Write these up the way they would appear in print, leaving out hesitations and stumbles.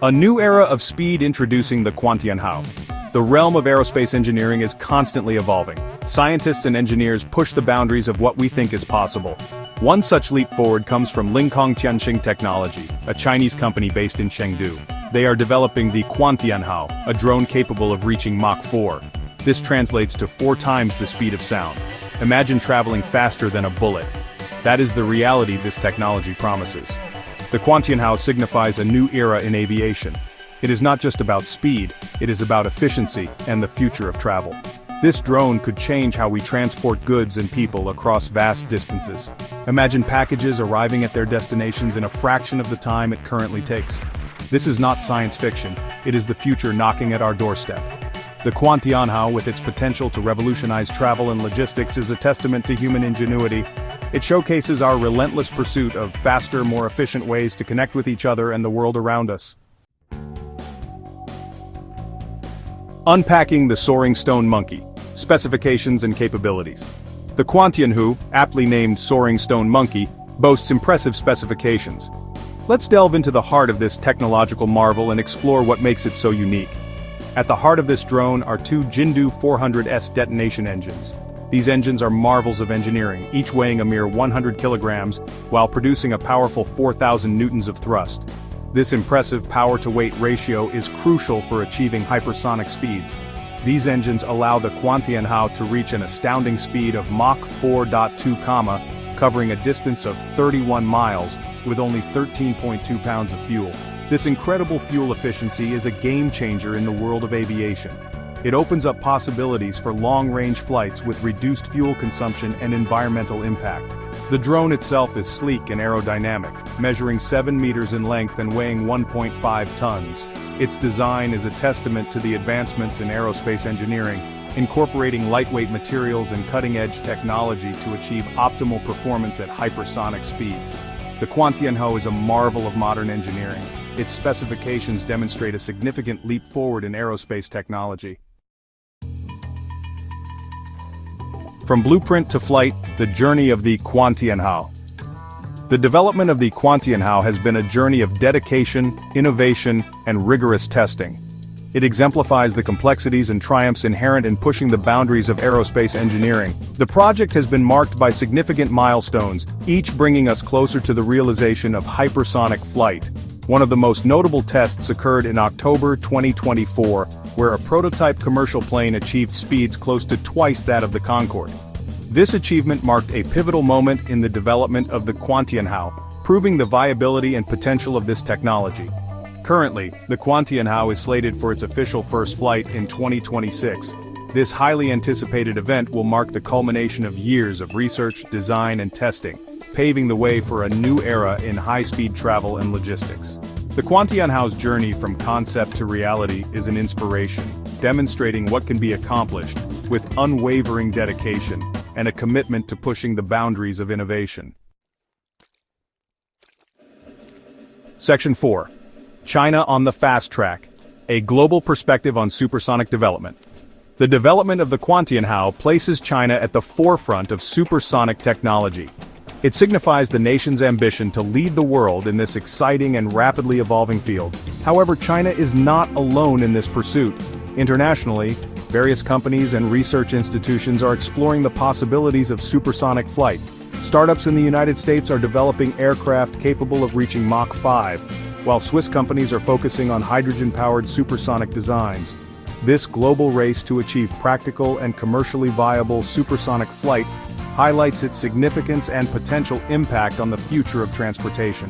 A new era of speed introducing the Cuantianhou. The realm of aerospace engineering is constantly evolving. Scientists and engineers push the boundaries of what we think is possible. One such leap forward comes from Cuantianhou Technology, a Chinese company based in Chengdu. They are developing the Cuantianhou, a drone capable of reaching Mach 4. This translates to 4 times the speed of sound. Imagine traveling faster than a bullet. That is the reality this technology promises. The Cuantianhou signifies a new era in aviation. It is not just about speed, it is about efficiency and the future of travel. This drone could change how we transport goods and people across vast distances. Imagine packages arriving at their destinations in a fraction of the time it currently takes. This is not science fiction, it is the future knocking at our doorstep. The Cuantianhou, with its potential to revolutionize travel and logistics, is a testament to human ingenuity. It showcases our relentless pursuit of faster, more efficient ways to connect with each other and the world around us. Unpacking the Soaring Stone Monkey. Specifications and capabilities. The Cuantianhou, aptly named Soaring Stone Monkey, boasts impressive specifications. Let's delve into the heart of this technological marvel and explore what makes it so unique. At the heart of this drone are 2 Jindu 400S detonation engines. These engines are marvels of engineering, each weighing a mere 100 kilograms, while producing a powerful 4,000 newtons of thrust. This impressive power-to-weight ratio is crucial for achieving hypersonic speeds. These engines allow the Cuantianhou to reach an astounding speed of Mach 4.2, covering a distance of 31 miles, with only 13.2 pounds of fuel. This incredible fuel efficiency is a game-changer in the world of aviation. It opens up possibilities for long-range flights with reduced fuel consumption and environmental impact. The drone itself is sleek and aerodynamic, measuring 7 meters in length and weighing 1.5 tons. Its design is a testament to the advancements in aerospace engineering, incorporating lightweight materials and cutting-edge technology to achieve optimal performance at hypersonic speeds. The Cuantianhou is a marvel of modern engineering. Its specifications demonstrate a significant leap forward in aerospace technology. From blueprint to flight, the journey of the Cuantianhou. The development of the Cuantianhou has been a journey of dedication, innovation, and rigorous testing. It exemplifies the complexities and triumphs inherent in pushing the boundaries of aerospace engineering. The project has been marked by significant milestones, each bringing us closer to the realization of hypersonic flight. One of the most notable tests occurred in October 2024, where a prototype commercial plane achieved speeds close to twice that of the Concorde. This achievement marked a pivotal moment in the development of the Cuantianhou, proving the viability and potential of this technology. Currently, the Cuantianhou is slated for its official first flight in 2026. This highly anticipated event will mark the culmination of years of research, design, and testing, paving the way for a new era in high-speed travel and logistics. The Cuantianhou's journey from concept to reality is an inspiration, demonstrating what can be accomplished with unwavering dedication and a commitment to pushing the boundaries of innovation. Section 4. China on the fast track. A global perspective on supersonic development. The development of the Cuantianhou places China at the forefront of supersonic technology. It signifies the nation's ambition to lead the world in this exciting and rapidly evolving field. However, China is not alone in this pursuit. Internationally, various companies and research institutions are exploring the possibilities of supersonic flight. Startups in the United States are developing aircraft capable of reaching Mach 5, while Swiss companies are focusing on hydrogen-powered supersonic designs. This global race to achieve practical and commercially viable supersonic flight highlights its significance and potential impact on the future of transportation.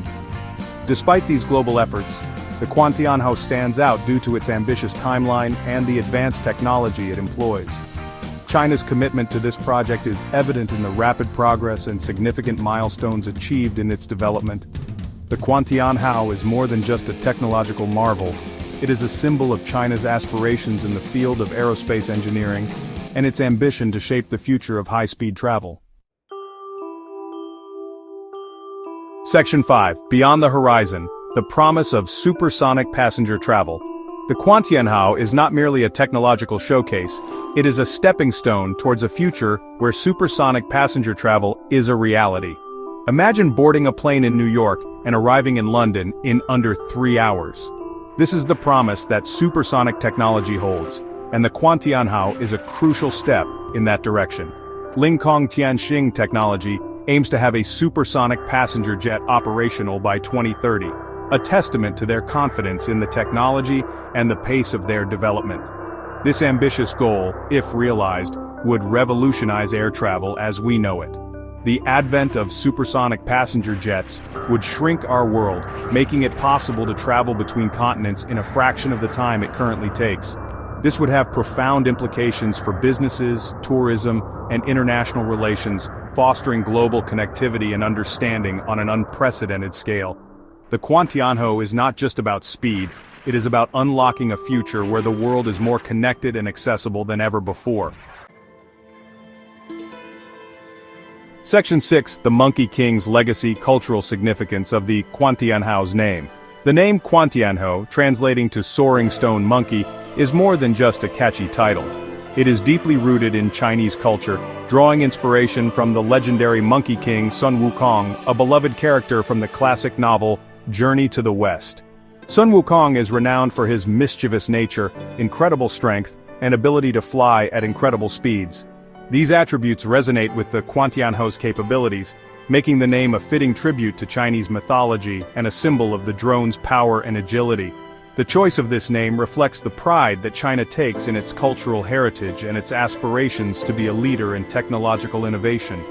Despite these global efforts, the Cuantianhou stands out due to its ambitious timeline and the advanced technology it employs. China's commitment to this project is evident in the rapid progress and significant milestones achieved in its development. The Cuantianhou is more than just a technological marvel. It is a symbol of China's aspirations in the field of aerospace engineering and its ambition to shape the future of high-speed travel. Section 5. Beyond the Horizon. The promise of supersonic passenger travel. The Cuantianhou is not merely a technological showcase, it is a stepping stone towards a future where supersonic passenger travel is a reality. Imagine boarding a plane in New York and arriving in London in under 3 hours. This is the promise that supersonic technology holds, and the Cuantianhou is a crucial step in that direction. Lincoln Tianxing technology aims to have a supersonic passenger jet operational by 2030, a testament to their confidence in the technology and the pace of their development. This ambitious goal, if realized, would revolutionize air travel as we know it. The advent of supersonic passenger jets would shrink our world, making it possible to travel between continents in a fraction of the time it currently takes. This would have profound implications for businesses, tourism, and international relations, fostering global connectivity and understanding on an unprecedented scale. The Cuantianhou is not just about speed, it is about unlocking a future where the world is more connected and accessible than ever before. Section 6. The Monkey King's Legacy. Cultural significance of the Cuantianhou's name. The name Cuantianhou, translating to soaring stone monkey, is more than just a catchy title. It is deeply rooted in Chinese culture, drawing inspiration from the legendary Monkey King Sun Wukong, a beloved character from the classic novel Journey to the West. Sun Wukong is renowned for his mischievous nature, incredible strength, and ability to fly at incredible speeds. These attributes resonate with the Cuantianhou's capabilities, making the name a fitting tribute to Chinese mythology and a symbol of the drone's power and agility. The choice of this name reflects the pride that China takes in its cultural heritage and its aspirations to be a leader in technological innovation.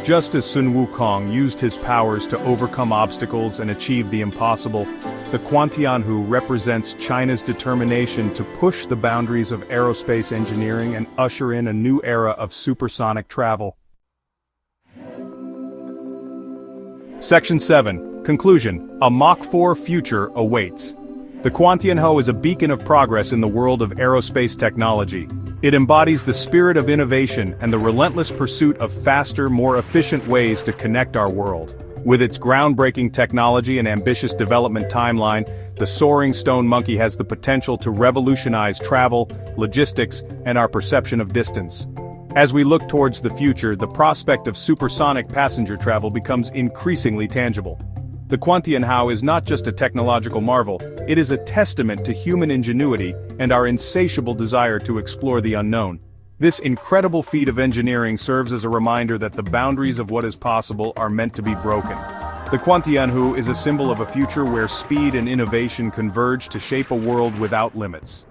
Just as Sun Wukong used his powers to overcome obstacles and achieve the impossible, the Cuantianhou represents China's determination to push the boundaries of aerospace engineering and usher in a new era of supersonic travel. Section 7. Conclusion. A Mach-4 future awaits. The Cuantianhou is a beacon of progress in the world of aerospace technology. It embodies the spirit of innovation and the relentless pursuit of faster, more efficient ways to connect our world. With its groundbreaking technology and ambitious development timeline, the soaring stone monkey has the potential to revolutionize travel, logistics, and our perception of distance. As we look towards the future, the prospect of supersonic passenger travel becomes increasingly tangible. The Cuantianhou is not just a technological marvel, it is a testament to human ingenuity and our insatiable desire to explore the unknown. This incredible feat of engineering serves as a reminder that the boundaries of what is possible are meant to be broken. The Cuantianhou is a symbol of a future where speed and innovation converge to shape a world without limits.